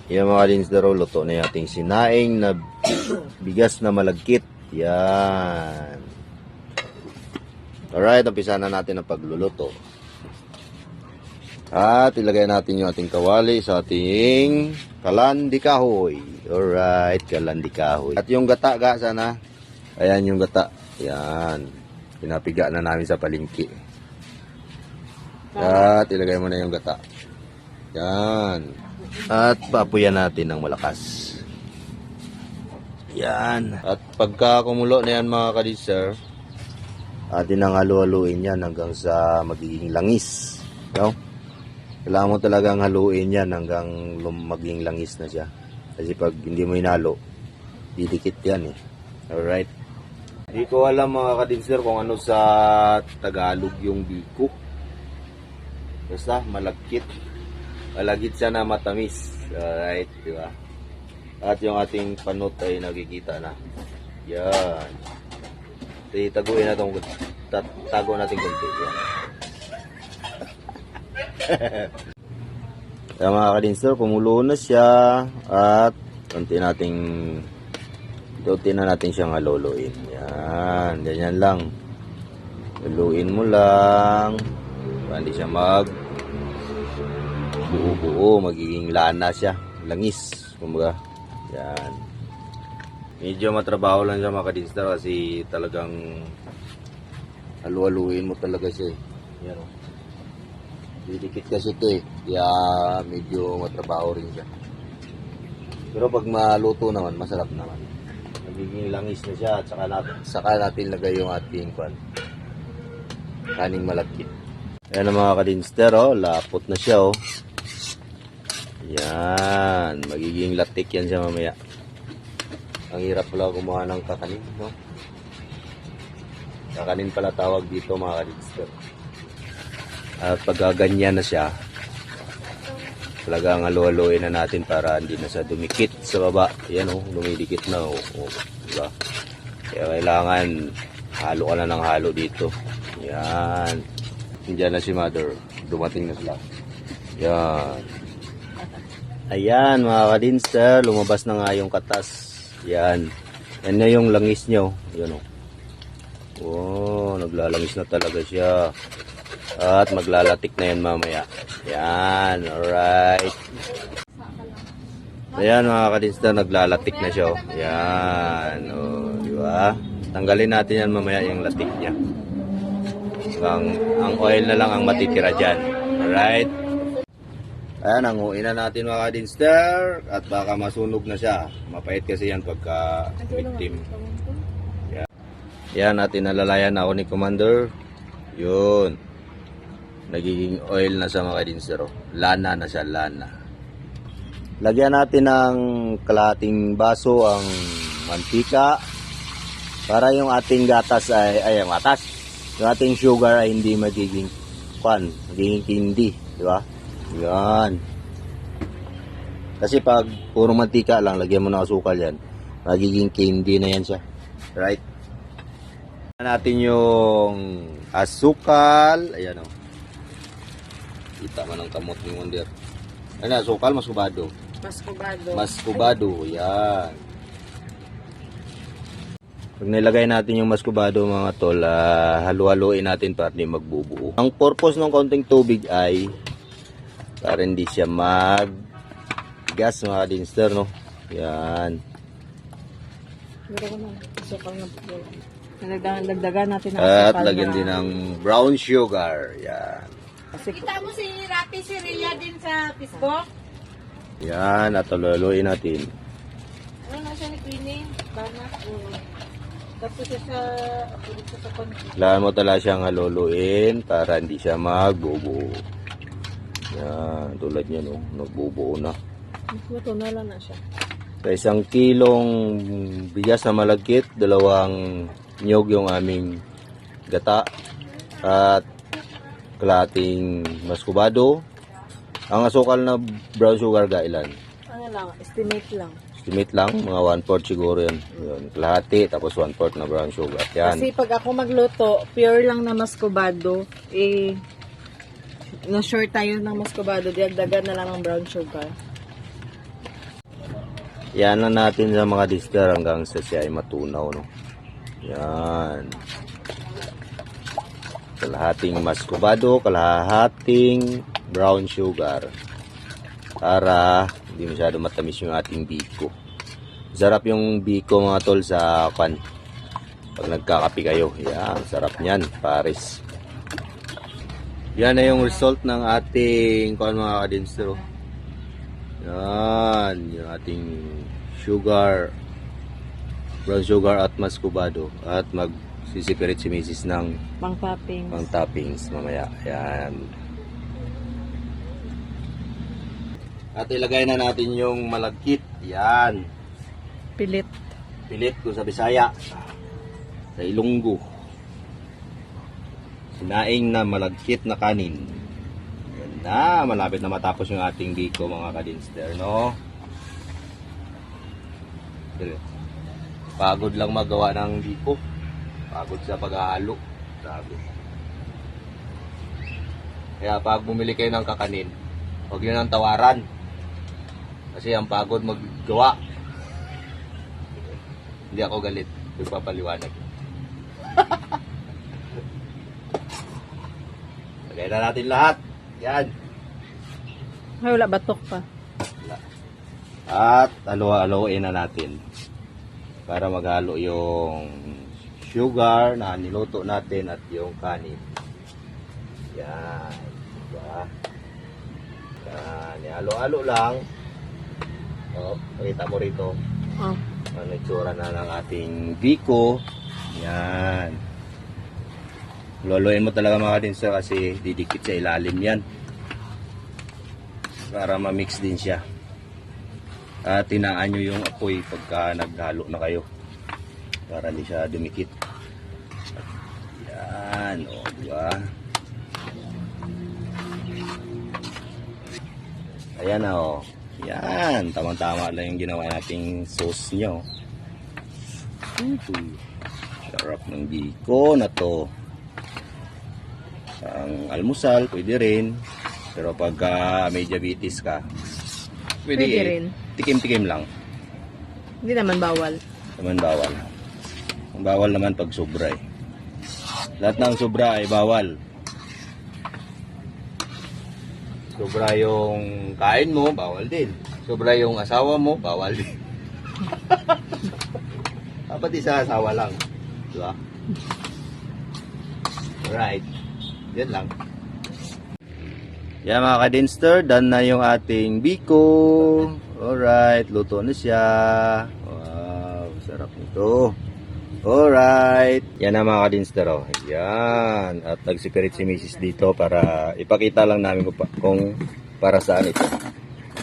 Yan mga kadinsero, luto na yung ating sinaing na bigas na malagkit. Yan. Alright, umpisa na natin ang pagluluto. At ilagay natin yung ating kawali sa ating kalandi kahoy. Alright, kalandi kahoy. At yung gata ga sana. Ayan yung gata. Yan. Pinapiga na namin sa palengke. At ilagay mo na yung gata. Yan. At papuyan natin ng malakas. Yan. At pagka kumulo na yan mga kadinser, atin ang halu-haluin yan hanggang sa magiging langis. No? Kailangan mo talagang haluin yan hanggang maging langis na siya. Kasi pag hindi mo hinalo, didikit yan eh. Alright. Hindi ko alam mga kadinser kung ano sa Tagalog yung biko. Basta malagkit. Malagkit siya na matamis. Alright, di ba? At yung ating panot ay nakikita na. Yan. Taguin na itong tago natin konti. Yan. Kaya mga kadinster, kumulo na siya. At unti na natin siyang haluluin. Yan. Ganyan lang. Haluin mo lang. Para hindi siya buo-buo, magiging lana siya, langis, kumbaga. Yan. Medyo matrabaho lang siya mga kadinster kasi talagang halu-haluin mo talaga siya. Yan o. Didikit kasi ito eh. Kaya medyo matrabaho rin siya. Pero pag maluto naman, masarap naman. Magiging langis na siya at saka natin lagay yung ating kaning malagkit. Ayan ang mga kadinster, oh, lapot na siya, oh. Yan, magiging latik yan siya mamaya. Ang hirap pala kumuha ng kakanin, no? Kakanin pala tawag dito mga kadinster. At pag ganyan na siya, talagang halu-haluin na natin para hindi na siya dumikit sa baba. Yan, oh, dumidikit na, oh. Diba? Kaya kailangan halo ka na ng halo dito. Yan. Diyan na si mother. Dumating na sila. Yan. Ayan mga kadinster. Lumabas na nga yung katas. Yan. Yan na yung langis nyo. Yan o. Oh, naglalangis na talaga siya. At maglalatik na yan mamaya. Yan. Alright. Ayan mga kadinster. Naglalatik na siya. Yan. O, diba? Tanggalin natin yan mamaya yung latik niya. Ang oil na lang ang matitira dyan. Alright. Ayan, hanguin na natin mga kadinster. At baka masunog na siya. Mapait kasi yan pagka victim. Yan. Yan, natin nalalayan ako ni Commander. Yun. Nagiging oil na siya mga kadinster. Lana na siya, lana. Lagyan natin ng kalahating baso ang mantika. Para yung ating gatas ay yung gatas. Yung ating sugar ay hindi magiging magiging candy, di ba? Yan. Kasi pag puro mantika lang, lagyan mo ng asukal yan, magiging candy na yan siya. Right? Natin yung asukal. Ayan o. Kita man ang kamot ni Wonder. Ano, asukal, maskubado. Maskubado, yan. Pag nilagay natin yung maskubado mga tol, halu-haluin natin para hindi magbubuo. Ang purpose ng kaunting tubig ay para hindi siya mag-gas mga kadinster, no? Yan. Dagdagan natin ng at lagyan din ng brown sugar. Yan. Kita mo si Rapi si Ria din sa Facebook? Yan, at halu-haluin natin. Ano na siya ni Queenie? Bana? Tapos siya sa konti. Kailangan mo talaga siyang haluluin para hindi siya magbubuo. Yan, tulad niya, no? Nagbubuo na. Ito na lang na siya. Sa 1 kilong bigas na malagkit, 2 niyog yung aming gata at kalahating maskubado. Ang asukal na brown sugar ilan? Ano lang, estimate lang. Estimate lang, mga 1/4 siguro yan. Yun, kalahati, tapos 1/4 na brown sugar. Yan. Kasi pag ako magluto, pure lang na maskubado, na short tayo ng maskubado, diagdagan na lang ng brown sugar. Yan lang natin sa mga dister hanggang sa siya ay matunaw, no? Yan. Kalahating mascobado, kalahating brown sugar. Para hindi masyado matamis yung ating biko. Sarap yung biko mga tol sa pan. Pag nagkakape kayo. Yan, sarap niyan, pares. Yan na yung result ng ating mga kadinster. Yan, yung ating sugar, brown sugar at mascobado. At magsisipirit si Mrs. ng Pang topping. pang toppings mamaya. Yan. At ilagay na natin yung malagkit. Yan. Pilit. Pilit ko sa Bisaya. Sa Ilonggo. Sinaing na malagkit na kanin. Yan na. Malapit na matapos yung ating biko mga kadinster, no? Pagod lang magawa ng biko. Pagod sa paghahalo. Grabe. Kaya pag bumili kayo ng kakanin, huwag yun ang tawaran. Kasi ang pagod maggawa. Hindi ako galit. Nagpapaliwanag. Lagay na natin lahat. Yan. Ay, wala batok pa. At halo-haloin na natin. Para maghalo yung sugar na niluto natin at yung kanin. Yan. Diba? Yan. Halo-halo lang. O, pakita mo rito. Oh. Ang itsura na ng ating biko. Yan. Luluin mo talaga mga kadinser kasi didikit sa ilalim yan. Para ma-mix din siya. At tinaan nyo yung apoy pagka naghalo na kayo. Para hindi siya dumikit. Yan. O, diba? Ayan na o. Yan. Tamang-tama lang yung ginawa nating sauce nyo. Sarap ng biko na to. Ang almusal, pwede rin. Pero pagka may diabetes ka, Pwede rin. Tikim-tikim lang. Hindi naman bawal. Naman bawal. Ang bawal naman pag sobra eh. Lahat ng sobra ay bawal. Sobra yung kain mo, bawal din. Sobra yung asawa mo, bawal din. Dapat isa asawa lang. Diba? Alright. Yan lang. Yan mga kadinster, done na yung ating biko. Alright, luto na siya. Wow, sarap nito. Alright. Yan na mga kadinster. Oh. Yan. At nagsipirit si Mrs. dito para ipakita lang namin kung para saan ito.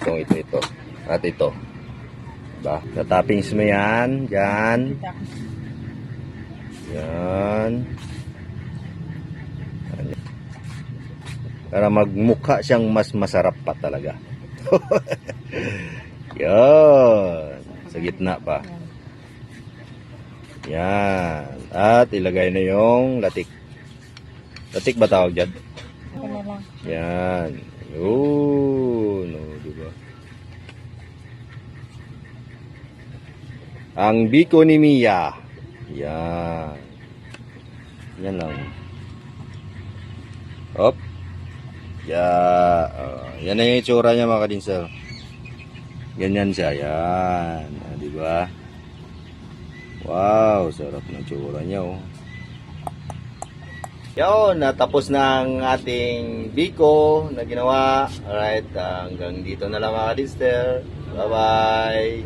Ito. At ito. Diba? Sa-toppings mo yan. Yan. Yan. Para magmukha siyang mas masarap pa talaga. Yan. Sa gitna pa. Yan. At ilagay na yung latik. Latik ba tawag dyan? Yan. Yun. O, diba? Ang biko ni Mia. Yan. Yan lang. Hop. Yan na yung itsura niya mga kadinser. Ganyan siya. Yan. Diba? Wow, sarap ng tsura niya oh. Yun, natapos na ang ating biko na ginawa. Alright, hanggang dito na lang mga kadinster. Bye bye.